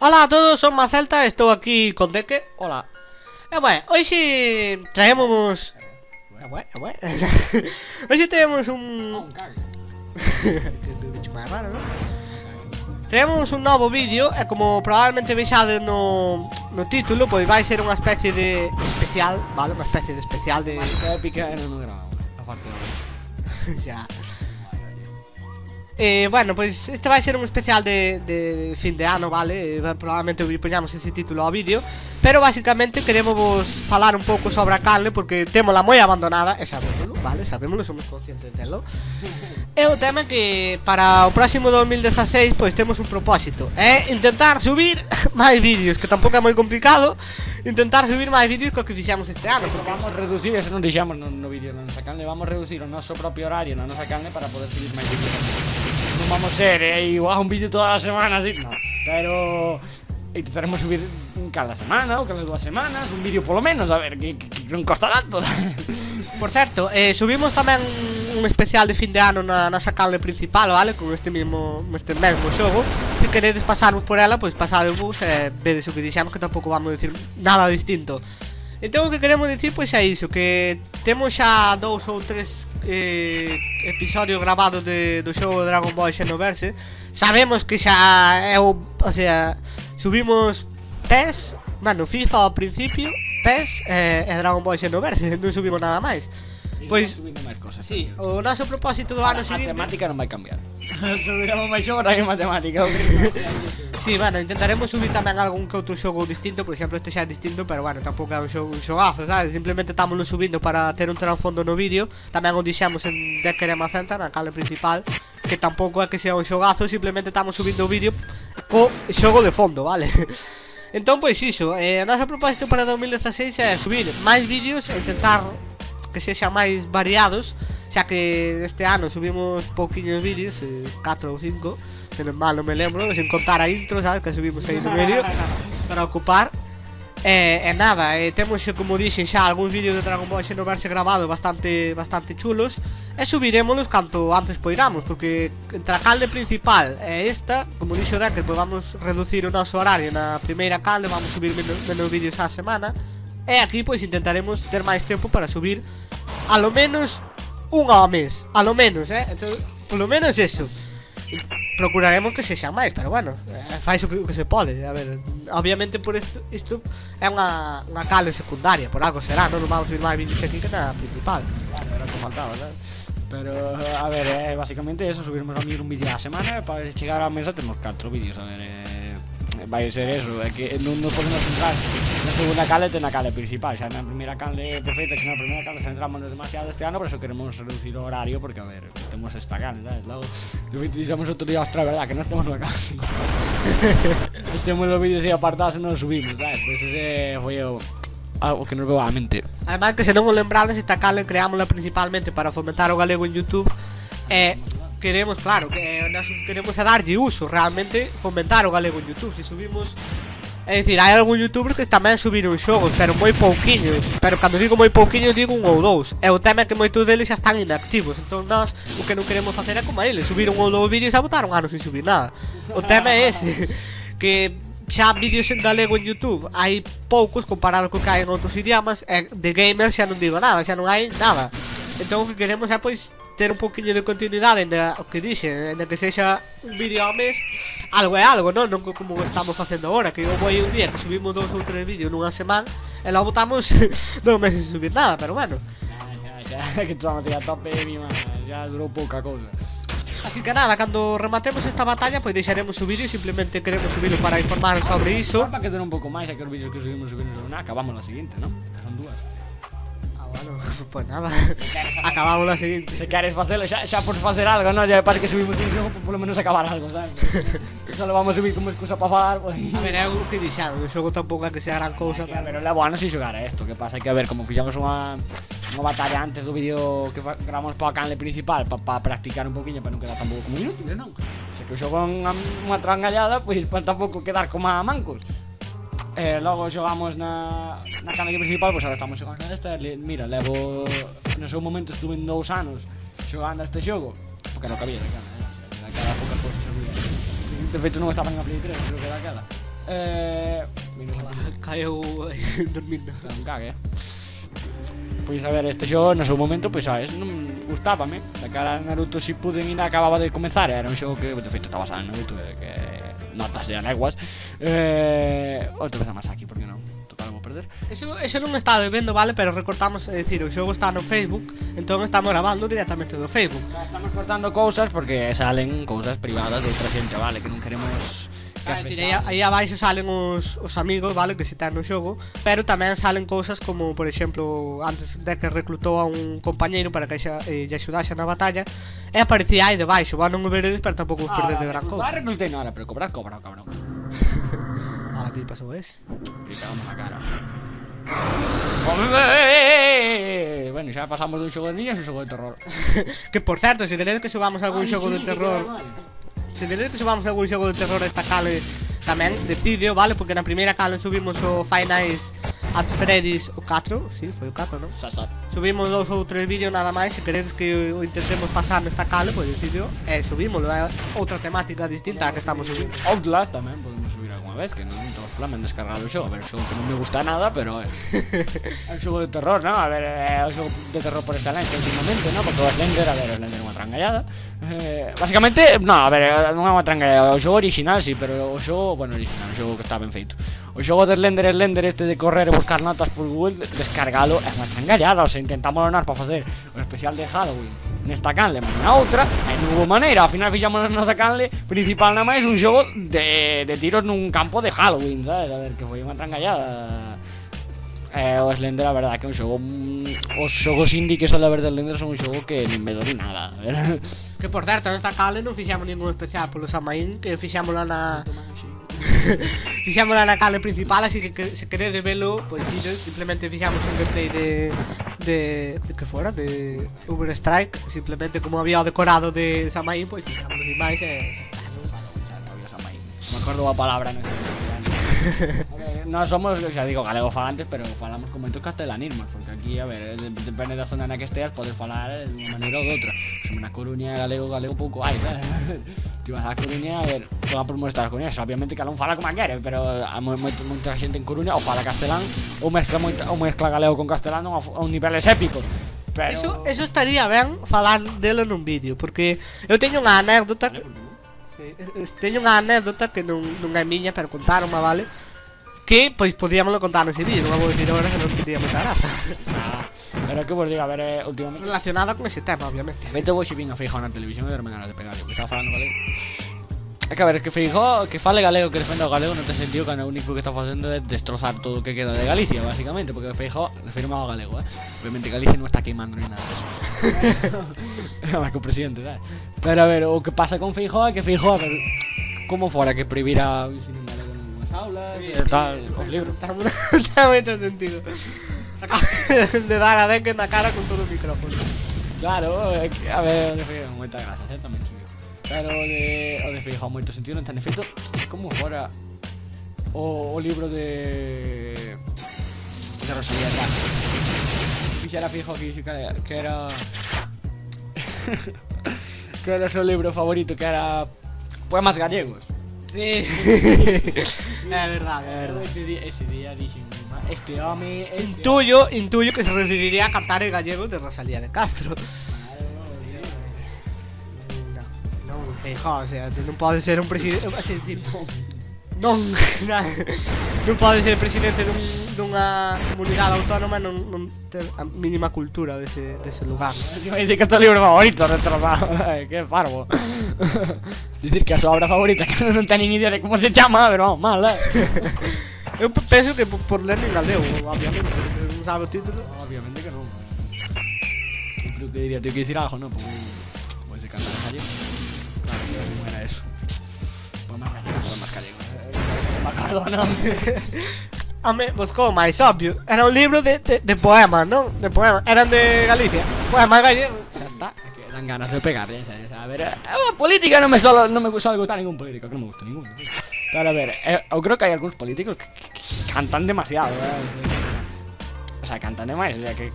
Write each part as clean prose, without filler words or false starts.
Hola a todos, son Macelta, estou aquí con Deque. Hola. Bueno, hoxe traemos... Hoxe temos un... Que bicho máis raro, non? Traemos un novo vídeo e como probablemente vexade no título, pois vai ser unha especie de especial, vale? Unha especie de especial de... épica e non gravamos, a parte de Xa. Bueno, pois este vai ser un especial de fin de ano, vale? Probablemente poñamos ese título ao vídeo. Pero basicamente queremos vos falar un pouco sobre a canle, porque témola moi abandonada, e sabémoslo, vale? Sabémoslo, somos conscientes de telo. E o tema é que para o próximo 2016 pois temos un propósito, é intentar subir máis vídeos, que tampouco é moi complicado. Intentar subir máis vídeos que o que fixamos este ano, porque vamos reducir, eso non dixamos no vídeo na nosa canle, vamos reducir o noso propio horario na nosa canle para poder subir máis vídeos. Non vamos ser igual un vídeo toda a semana así, no, pero intentaremos subir cada semana ou cada 2 semanas un vídeo polo menos, a ver, que non costa tanto. Por certo, subimos tamén un especial de fin de ano na nosa canle principal, vale? Con este mesmo xogo. Se queredes pasarvos por ela, pois pasadevos e vedes o que dixemos, que tampouco vamos dicir nada distinto. Entón o que queremos dicir pois é iso, que temos xa 2 ou 3 episodios grabados do xogo Dragon Ball Xenoverse. Sabemos que xa é o sea, subimos PES, bueno, FIFA ao principio, PES e Dragon Ball Xenoverse, non subimos nada máis. Pois, subindo máis cosas. sí, o noso propósito do ano seguinte... A temática non vai cambiar. Subiremos máis xogos que matemática. Sí, bueno, intentaremos subir tamén algún que outro xogo distinto. Por exemplo, este xa é distinto, pero bueno, tampouco é un xogazo, sabes? Simplemente estámoslo subindo para ter un trasfondo no vídeo. Tamén o dixemos en Decker e Macenta, na canle principal, que tampouco é que sea un xogazo, simplemente estamos subindo o vídeo co xogo de fondo, vale? Entón, pois iso, o noso propósito para 2016 é subir máis vídeos e intentar que sexan máis variados, xa que este ano subimos pouquiños vídeos, 4 ou 5, se non mal non me lembro, sen contar a intro, sabes, que subimos aí no medio para ocupar. E nada, temos, como dixen xa, algúns vídeos de Dragon Ball Xenoverse grabados bastante chulos, e subiremoslos canto antes poidamos, porque entre a canle principal e esta, como dixo Decker, pois vamos reducir o noso horario na primeira canle, vamos subir menos vídeos á semana. E aquí pois intentaremos ter máis tempo para subir a lo menos unha ao mes, a lo menos, entón, polo menos eso. Procuraremos que sexa máis, pero bueno, fais o que se pode. A ver, obviamente por isto é unha canle secundaria, por algo será, non vamos subir máis vídeos aquí que na principal. Claro, era o que faltaba, ¿sabes? Pero, a ver, basicamente eso, subiremos a mí un vídeo a semana, para chegar ao mes temos 4 vídeos, a ver, vai ser eso, é que non podemos entrar na segunda canle e na canle principal, xa na primeira canle perfecta, que na primeira canle centramos demasiado este ano, por eso queremos reducir o horario, porque a ver, temos esta canle, sabes, logo dixemos outro día, ostra, verdad, que non temos unha canle temos os vídeos aí apartados e non os subimos, sabes, pois ese foi algo que nos veu á mente. Además que se non o lembrades, esta canle creámosla principalmente para fomentar o galego en YouTube. Queremos, claro, que nós queremos a darlle uso, realmente fomentar o galego en YouTube. Se subimos, é dicir, hai algún youtuber que tamén subiron xogos, pero moi pouquiños. Pero cando digo moi pouquiños, digo un ou dous. E o tema é que moitos deles xa están inactivos. Entón nós o que non queremos facer é como a eles, subir un ou dous vídeos e botaron anos sin subir nada. O tema é ese, que xa vídeos en galego en YouTube hai poucos comparado co que hai en outros idiomas. E de gamers xa non digo nada, xa non hai nada. Entón o que queremos é pois ter un pouquiño de continuidade, o que dixen, en que sexa un vídeo ao mes. Algo é algo, non como estamos facendo agora, que eu vou un día que subimos 2 ou 3 vídeos nunha semana e logo botamos 2 meses sin subir nada, pero bueno. Xa, que estamos a tope, ya durou pouca cousa. Así que nada, cando rematemos esta batalla, pois deixaremos o vídeo, simplemente queremos subirlo para informar sobre iso. Para que dure un pouco máis, xa que os vídeos que subimos acabamos na seguinte, non? Que son 2. Bueno, pues nada, acabamos la siguiente. Se queres facelo, xa por facer algo, non? Ya parece que subimos un xogo, polo menos acabar algo, sabes? Só vamos subir como excusa para falar, pues. A ver, é o que dixaron, o xogo tampouco é que sea gran cousa. Pero levo anos sin xogar a esto, que pasa é que, a ver, como fixamos unha batalla antes do vídeo que gravamos para a canle principal, para practicar un poquinho, para non quedar tampouco como inútiles, non? Se que o xogo é unha trangallada, pois para tampouco quedar como a mancos. Logo xogamos na canle principal, pois agora estamos xogando nesta. Mira, levo no seu momento estuve en 2 anos xogando a este xogo, porque non cabía daquela, daquela poucas cousas subía. De feito non estaba en a Play 3, creo que daquela. Caeu dormindo. Non cague. Pois a ver, este xogo no seu momento, pois sabes, non gustábame. Da cara Naruto Shippuden ainda acababa de comenzar, era un xogo que de feito está basado en Naruto, que notase a leguas. Outra vez a Masaki, porque non? Total, vou perder. Eso non está vendo, vale, pero recortamos, é dicir, o xogo está no Facebook, entón estamos grabando directamente do Facebook. Estamos cortando cousas porque salen cousas privadas de outra xente, vale, que non queremos que as vexamos. Aí abaixo salen os amigos, vale, que se ten no xogo, pero tamén salen cousas como, por exemplo, antes de que reclutou a un compañeiro para que lle axudase na batalla, e aparecía aí debaixo, non o veredes, pero tampouco vos perdedes de gran cousa. Vale, reclutei nada, pero cobrar, cabrón. Aquí pasou ese. E pegamos na cara. Bueno, xa pasamos dun xogo de niños a un xogo de terror. Que por certo, se queredes que subamos algún xogo de terror, se queredes que subamos algún xogo de terror a esta cale, tamén decidio, vale, porque na primeira cale subimos o Five Nights at Freddy's o 4, si, foi o 4, non? Sasat. Subimos 2 ou 3 vídeos nada máis, se queredes que o intentemos pasar nesta cale, pois decidio, subímoslo, é outra temática distinta a que estamos subindo. Outlast tamén podemos subir alguna vez, que non tengo problema en descargar o xogo, pero é un xogo que non me gusta nada, pero é un xogo de terror, non? A ver, é un xogo de terror por excelencia últimamente, non? Porque o Slender, a ver, o Slender é unha trangallada. Básicamente, non, a ver, non é unha trangallada, o xogo original sí, pero o xogo, bueno, original, o xogo que está ben feito. O xogo de Slender este de correr e buscar notas por Google, descargalo, é unha trangallada, o sea, intentamos donar para facer o especial de Halloween nesta canle, mas na outra, e non hubo maneira, ao final fixamos a nosa canle principal na máis un xogo de tiros nun campo de Halloween, sabes? A ver, que foi unha trangallada. O Slender, a verdade, que é un xogo, os xogos indie que son a ver de Slender son un xogo que nin me dori nada, a ver. Que por certo, nesta cale non fixamos ningún especial polo Samaín, que fixamos lá na fixamos lá na cale principal, así que se queredes velo, pois ides, simplemente fixamos un gameplay de que fora, de Uber Strike, simplemente como había o decorado de Samaín, pois fixamos as imaxes e xa está. Me acordo a palabra, non? Non somos, xa digo, galego falantes, pero falamos con moitos castelanismos, porque aquí, a ver, depende da zona na que esteas, podes falar de unha maneira ou de outra. Se na Coruña galego pouco hai, sabes? Ti vas a Coruña, a ver, toda por molestar as coruñas, obviamente cada un fala como quere, pero moita xente en Coruña ou fala castelán ou mezcla galego con castelán a un niveles épicos. Pero Eso estaría ben falar delo nun vídeo, porque eu teño unha anécdota que teño unha anécdota que non é miña, pero contaron, vale? Que, pois, podíamoslo contar nese vídeo, non a vou dicir agora que non tería moita graza. Pero que vos diga, a ver, últimamente relacionada con ese tema, obviamente. de feito, hoxe vin a Feijóo na televisión e derme ganas de pegarle, porque estaba falando galego. É que a ver, que Feijóo, que fale galego, que defenda o galego, non ten sentido, que o único que está facendo é destrozar todo o que queda de Galicia, básicamente, porque Feijóo refirma ao galego, Obviamente Galicia non está queimando ni nada deso. É máis que o presidente, sabes? Pero a ver, o que pasa con Feijóo é que Feijóo, a ver, como fora que prohibira o ensino galego nas aulas, e tal, os libros. Está moito sentido. Acaba de dar a Deque na cara con todo o micrófono. Claro, é que, a ver, o de Feijóo moitas grazas, tamén subiu. Pero o de Feijóo moito sentido, non ten efecto como fora o libro de Rosalía de Castro. Fixera Feijóo que era que era o seu libro favorito, que era Poemas Gallegos. Sí, é verdade, é verdade. Ese día dixen, este home Intuyo que se referiría a cantar en gallego de Rosalía de Castro. Non, Feijóo, o sea, non pode ser un presidente, non pode ser presidente dunha comunidade autónoma e non ter a mínima cultura dese lugar. Iba a dicir que é o teu libro favorito, retrasado. Que farbo. Dicir que a súa obra favorita, que non ten nin idea de como se chama, pero vamos, mal, Eu penso que por ler en galego, obviamente, porque non sabe o título. Obviamente que non. Eu creo que diría, tengo que dicir algo, ¿no? Pues se canta en gallego. Claro, como era eso. Poemas gallegos. Me acordo, ¿no? Home, pues como máis obvio. Era un libro de poemas, non? De poemas. Eran de Galicia. Poemas gallegos. Xa está. Que dan ganas de pegarle, ¿sabes? A ver, a política non me suele gustar ningún político, que non me gusta ningún. Pero a ver, eu creo que hai algúns políticos que cantan demasiado, O sea, cantan demais, o sea, que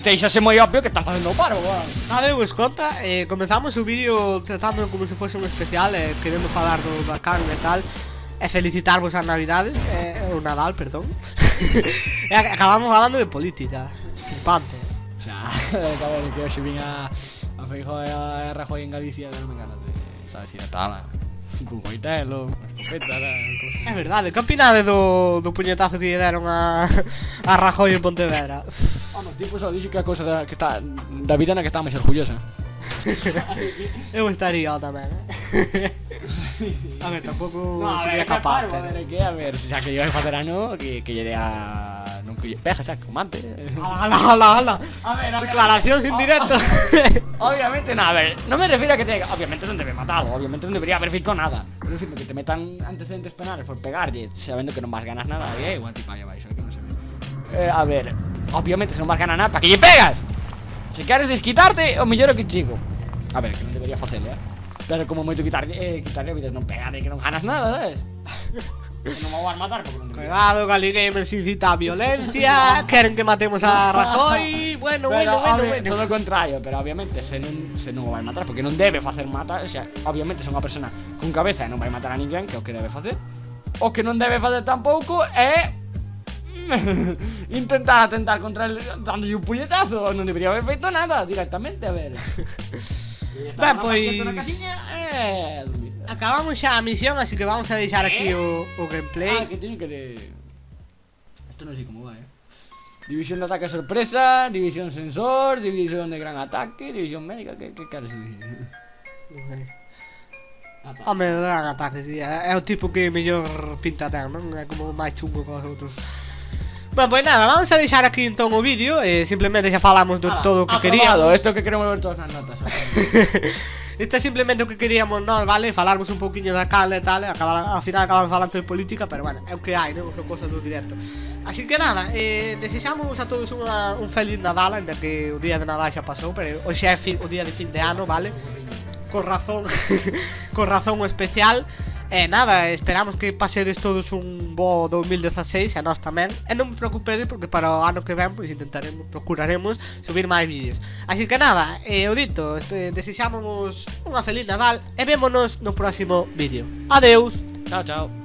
deixase moi obvio que están facendo o paro, Nada, vos conta, comenzamos o vídeo tratando como se fose un especial, querendo falar do bacán e tal. E felicitarvos as navidades, o Nadal, perdón. E acabamos falando de política. Flipante. O sea, a ver, que hoxe vin a Feijóo e a Rajoy en Galicia, non me ganas de, sabes, ir a tala. Con coitelo, escopeta, É verdade, que opinade do puñetazo que lle deron a Rajoy en Pontevedra? Bueno, o tipo só dixo que a cousa que está da vida na que está máis orgullosa. Eu estaría tamén, A ver, tampouco sería que capaz, paro, a ver, xa que lle vai facer ano, que lle dea... Non que lle pega, xa, que o mate. Ala. A ver, Declaracións en directo. Obviamente, a ver, non me refiro a que obviamente non debe matalo, obviamente non debería haber feito nada. Pero en fin, que te metan antecedentes penales por pegarlle, sabendo que non vas ganas nada, e igual tipo aí baixo, que non se ve. A ver, obviamente se non vas ganar nada, para que lle pegas? Se queres desquitarte, o mellor é que chico. A ver, que non debería facele, pero como moito quitarlle a vida, non pegarle, que non ganas nada, sabes? Non me vas matar porque non debería. Cuidado, Galigamers incita a violencia. Queren que matemos a Rajoy. Bueno. Todo o contrario, pero obviamente se non o vai matar, porque non debe facer matar, o sea, obviamente se unha persona con cabeza e non vai matar a ninguén, que é o que debe facer. O que non debe facer tampouco é intentar atentar contra el dándolle un puñetazo. Non debería haber feito nada directamente, a ver. Ben, pois acabamos xa a misión, así que vamos a deixar aquí o gameplay. Que teño que de... Esto non sei como va, División de ataque sorpresa, división sensor, división de gran ataque, división médica, que queres dicir? Home, gran ataque, sí, é o tipo que mellor pinta ten, non? É como máis chungo que os outros. Bueno, pois nada, vamos a deixar aquí entón o vídeo. Simplemente xa falamos de todo o que queríamos. Isto que queremos ver todas as notas. Isto é simplemente o que queríamos nós, vale? Falarmos un pouquiño da calda e tal, ao final acabamos falando de política, pero bueno, é o que hai, non? Son cosas do directo. Así que nada, desexamos a todos un feliz Nadal, ainda que o día de Nadal xa pasou, pero hoxe é o día de fin de ano, vale? Con razón, con razón especial. E nada, esperamos que pasedes todos un bo 2016 e nós tamén. E non me preocupedes porque para o ano que ven pois procuraremos subir máis vídeos. Así que nada, o dito, desexamos unha feliz Nadal e vémonos no próximo vídeo. Adeus. Chao.